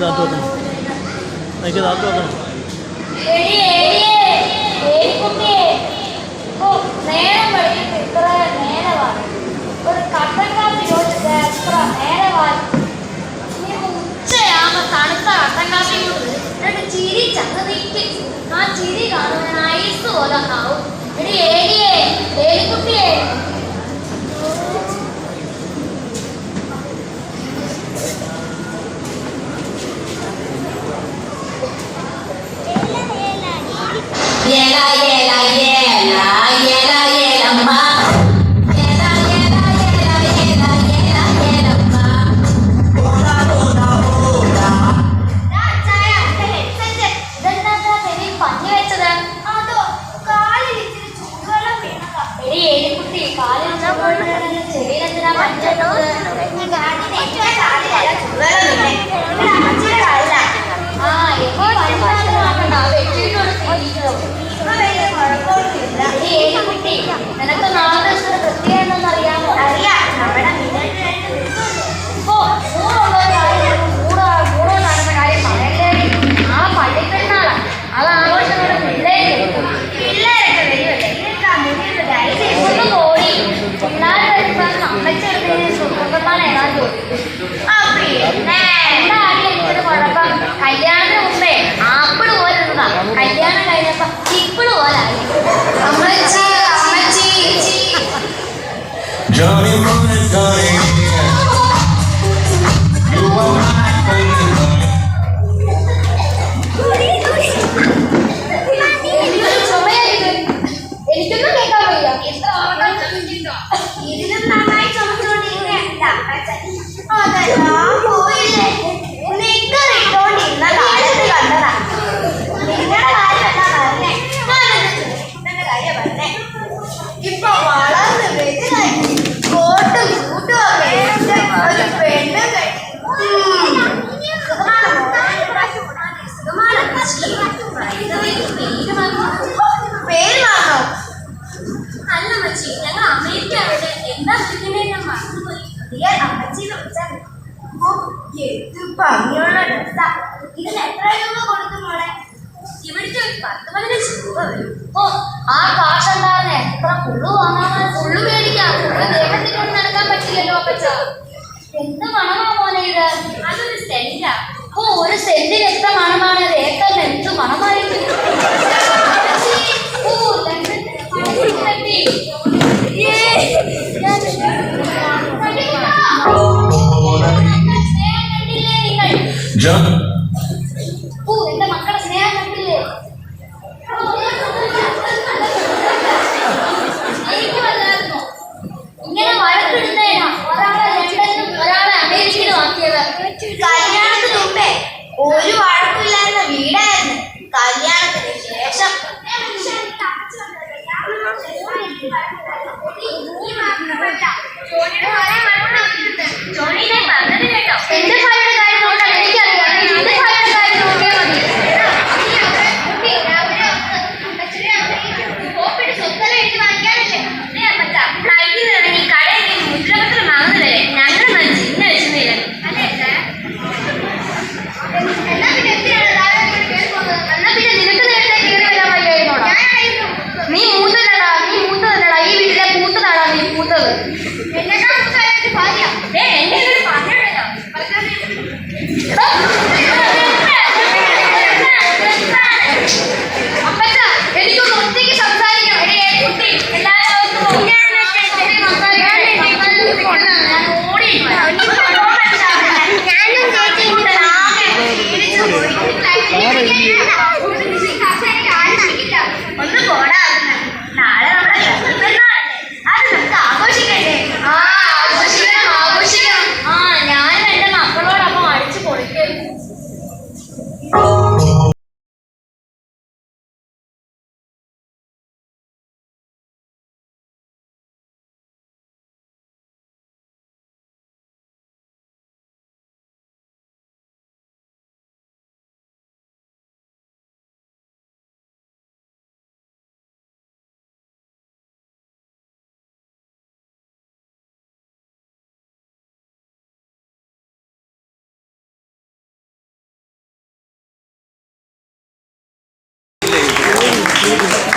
താത്തു വെക്കണം. മൈക്ക് താത്തു വെക്കണം. തണുത്ത കട്ടൻ കാപ്പി എന്നിട്ട് ചിരി ചങ്ങതിക്ക് ആ ചിരി കാണുവാൻ ഐസ് പോലെ ഉണ്ടാവും. എടി ഏടിയേ ഏലിക്കുട്ടിയേ നിനക്ക് നാളെ വൃത്തിയാണെന്ന് അറിയാമോ? അറിയാം. നമ്മുടെ കൂടെ നടന്ന കാര്യം പറയണ്ടേ? ആ പള്ളിപ്പെണ്ണാളാ അത് ആഘോഷങ്ങളുടെ പിള്ളേരൊക്കെ വരുമല്ലേ. പോയി പിള്ളേർ വരുമ്പോ അമ്മച്ചെടുത്തതിന് സുഖപ്പെട്ടാണ് ഏതാണ്ട് എന്താ ആദ്യം എനിക്കൊരു കുഴപ്പം. കല്യാണത്തിന് മുമ്പേ ആപ്പിള് പോലെ ഇരുന്നതാ. കല്യാണം കഴിഞ്ഞപ്പോ ചിപ്പിള് പോലായി. Johnny Money, Johnny, you are my baby, honey. എനിക്കൊന്നും കേൾക്കാൻ വയ്യ. ഇതിലും നന്നായി ചുമച്ചുകൊണ്ടിരിക്കുകയല്ല പോയില്ലേ. നിക്കറിട്ടോണ്ടിരുന്ന കാലത്ത് കണ്ടതാ. നിങ്ങളുടെ കാര്യം എന്താ പറഞ്ഞേ? ഞാനെന്റെ കാര്യം പറഞ്ഞേ. ഇപ്പൊ വളർന്ന് വലുതായി കോട്ടും കൂട്ടും ഒക്കെ ഒരു പെണ്ണ് പേര് വാങ്ങോ? അല്ല മച്ചി, ഞങ്ങൾ അമേരിക്കയുടെ എന്താ വിളിക്കണേന്ന് മറന്നുപോയി. അമ്മച്ചിന്ന് വിളിച്ചാൽ എന്ത് ഭംഗിയുള്ള ഡ്രസ്സാ. ഇതിന് എത്ര രൂപ കൊടുക്കും മോളെ? ഇവിടുത്തെ ഒരു 10-15 രൂപ വരും. ഓ, ആ കാശുണ്ടാകുന്ന എത്ര പുള്ളു വാങ്ങാൻ. പുള്ളു മേടിക്കാം. പുള്ളു ദേഹത്തിൽ കൊണ്ട് നടക്കാൻ പറ്റില്ലല്ലോ അപ്പച്ച. എന്ത് മണമാ മോനെ ഇത്? അതൊരു സെന്റാ. ഓ, ഒരു സെന്റിന് എത്ര മണമാണ്? ഏക്കറിന് എന്ത് മണമായിരിക്കും. എന്റെ മക്കളുടെ സ്നേഹം കണ്ടില്ലേ? എനിക്കുമല്ലായിരുന്നോ ഇങ്ങനെ വഴക്കിടുന്നേനാ ഒരാളെ ലണ്ടനിലും ഒരാളെ അമേരിക്കയിലും ആക്കിയത്? കല്യാണത്തിന് മുമ്പേ ഒരു വഴക്കില്ലായിരുന്ന വീടായിരുന്നു. കല്യാണത്തിന് ശേഷം എന്റെ ഭാര്യയുടെ കാര്യം നോക്കാൻ എനിക്കറിയാം. കേക്ക്